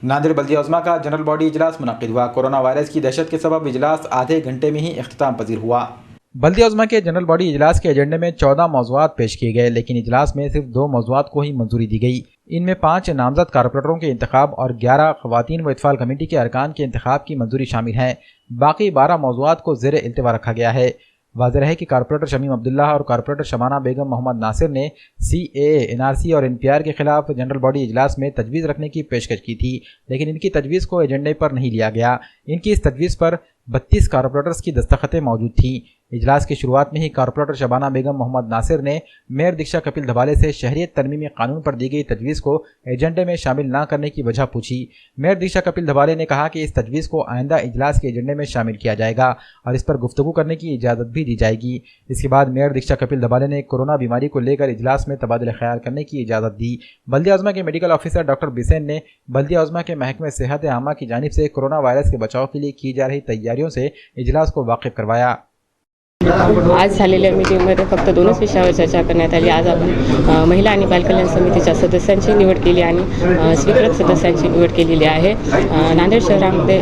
नांदेड़ बल्दिया उज़्मा का general body इजलास मुनक़िद हुआ। कोरोना वायरस की दहशत के सबब इजलास आधे घंटे में ही इख्तिताम पजीर हुआ। बल्दिया उज़्मा के जनरल बॉडी इजलास के एजेंडे में 14 मौज़ूआत पेश किए गए, लेकिन इजलास में सिर्फ 2 मौज़ूआत को ही मंजूरी दी गई। इनमें 5 नामजद कारपोरेटरों के इंतखाब और 11 ख़वातीन व इत्फ़ाल कमेटी के अरकान के इंतखाब की मंजूरी शामिल है। बाकी 12 मौज़ूआत को ज़ेर इल्तिवा रखा गया है। वाज़ेह रहे कि कारपोरेटर शमीम अब्दुल्ला और कारपोरेटर शबाना बेगम मोहम्मद नासिर ने CAA, NRC और NPR के खिलाफ जनरल बॉडी इजलास में तजवीज़ रखने की पेशकश की थी, लेकिन इनकी तजवीज़ को एजेंडे पर नहीं लिया गया। इनकी इस तजवीज़ पर 32 कारपोरेटर्स की दस्तखतें मौजूद थीं। इजलास की शुरुआत में ही कारपोरेटर शबाना बेगम मोहम्मद नासिर ने मेयर दीक्षा कपिल धबाले से शहरियत तरमीमी कानून पर दी गई तजवीज़ को एजेंडे में शामिल न करने की वजह पूछी। मेयर दीक्षा कपिल धबाले ने कहा कि इस तजवीज़ को आइंदा इजलास के एजेंडे में शामिल किया जाएगा और इस पर गुफ्तगू करने की इजाज़त भी दी जाएगी। इसके बाद मेयर दीक्षा कपिल धबाले ने कोरोना बीमारी को लेकर इजलास में तबादला ख्याल करने की इजाज़त दी। बल्दिया उज़्मा के मेडिकल ऑफिसर डॉक्टर बिसेन ने बल्दिया उज़्मा के महकमे सेहत आमा की जानिब से कोरोना वायरस के बचाव के लिए की जा रही तैयारियों से इजलास को वाकिफ करवाया। आज झालेल्या मीटिंगमध्ये फक्त 2च विषयावर चर्चा करण्यात आली। आज आपण महिला आणि बालकल्याण समितीच्या सदस्यांची निवड केली आणि स्वीकृत सदस्यांची निवड केलेली आहे। नांदेड शहरामध्ये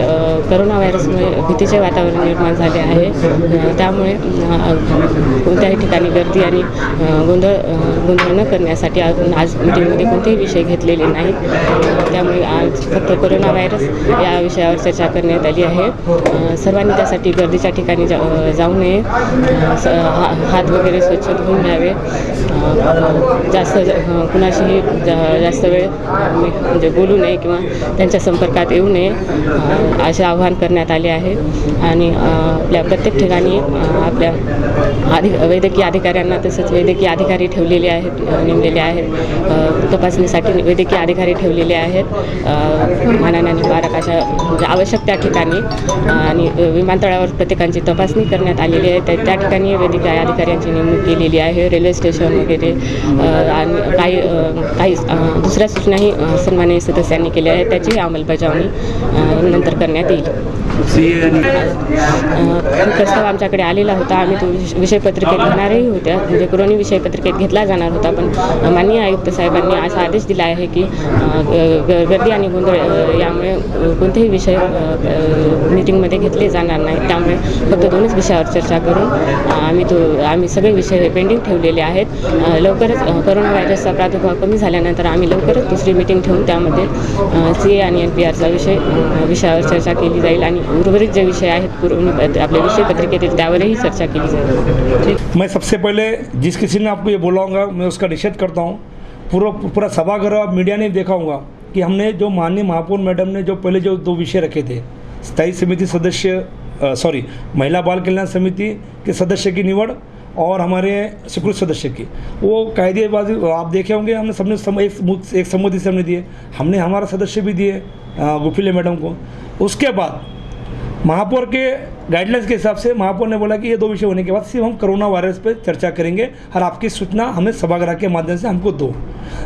कोरोना व्हायरसमुळे भीतीचे वातावरण निर्माण झाले आहे, त्यामुळे कोणत्याही ठिकाणी गर्दी आणि गोंधळ न करण्यासाठी आपण आज मीटिंगमध्ये कोणतेही विषय घेतलेले नाहीत। त्यामुळे आज फक्त कोरोना व्हायरस या विषयावर चर्चा करण्यात आली आहे। सर्वांनी त्यासाठी गर्दीच्या ठिकाणी जाऊ नये, हात वगैरे स्वच्छ धुवून घ्यावे, कुणाशीही जास्त वेळ म्हणजे बोलू नये किंवा त्यांच्या संपर्कात येऊ नये असे आवाहन करण्यात आले आहे। आणि आपल्या प्रत्येक ठिकाणी आपल्या वैद्यकीय अधिकाऱ्यांना तसेच वैद्यकीय अधिकारी ठेवलेले आहेत, नेमलेले आहेत। तपासणीसाठी वैद्यकीय अधिकारी ठेवलेले आहेत माननीय निवारक अशा म्हणजे आवश्यक त्या ठिकाणी, आणि विमानतळावर प्रत्येकांची तपासणी करण्यात आलेली आहे। त्या ठिकाणी वैद्यकीय अधिकाऱ्यांची नेमणूक केलेली आहे। रेल्वे स्टेशन वगैरे आणि काही दुसऱ्या सूचनाही सन्माननीय सदस्यांनी केल्या आहेत, त्याचीही अंमलबजावणी नंतर करण्यात येईल। प्रस्ताव आमच्याकडे आलेला होता, आम्ही तो विषयपत्रिकेत घेणारही होत्या, म्हणजे पुरवणी विषयपत्रिकेत घेतला जाणार होता, पण माननीय आयुक्त साहेबांनी असा आदेश दिला आहे की गर्दी आणि गोंधळ यामुळे कोणतेही विषय मीटिंगमध्ये घेतले जाणार नाहीत। त्यामुळे फक्त 2च विषयावर चर्चा करून आम्ही सगळे विषय पेंडिंग ठेवलेले आहेत। लवकरच कोरोना व्हायरसचा प्रादुर्भाव कमी झाल्यानंतर आम्ही लवकरच दुसरी मीटिंग ठेवून त्यामध्ये CAA आणि NPRचा विषयावर चर्चा केली जाईल आणि उर्वरित जे विषय आहेत आपल्या विषयपत्रिकेतील त्यावरही चर्चा केली जाईल। मैं सबसे पहले जिस किसी ने आपको ये बोला होगा मैं उसका निषेध करता हूँ। पूरा सभागृह मीडिया ने देखा होगा कि हमने जो माननीय महापौर मैडम ने जो पहले जो 2 विषय रखे थे, स्थायी समिति सदस्य महिला बाल कल्याण समिति के सदस्य की निवड़ और हमारे स्वीकृत सदस्य की, वो कायदेबाजी आप देखे होंगे, हमने सबने एक सम्मति से हमने दिए। हमने हमारा सदस्य भी दिए गुफिले मैडम को। उसके बाद महापौर के गाइडलाइंस के हिसाब से महापौर ने बोला कि ये 2 विषय होने के बाद सिर्फ हम कोरोना वायरस पर चर्चा करेंगे और आपकी सूचना हमें सभागृह के माध्यम से हमको दो।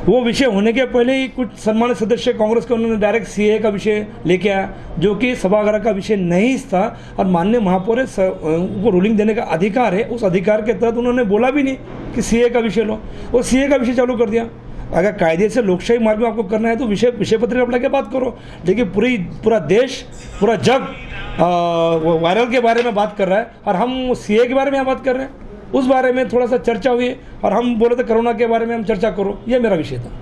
वो विषय होने के पहले ही कुछ सम्मानित सदस्य कांग्रेस के उन्होंने डायरेक्ट CAA का विषय लेके आया, जो कि सभागृह का विषय नहीं था और माननीय महापौर को रूलिंग देने का अधिकार है। उस अधिकार के तहत उन्होंने बोला भी नहीं कि CAA का विषय लो, और CAA का विषय चालू कर दिया। अगर कायदे से लोकशाही मार्ग में आपको करना है तो विषय पत्रिका अपना के बात करो, लेकिन पूरा देश पूरा जग वायरल के बारे में बात कर रहा है और हम CAA के बारे में बात कर रहे हैं। उस बारे में थोड़ा सा चर्चा हुई और हम बोले थे कोरोना के बारे में हम चर्चा करो, ये मेरा विषय था।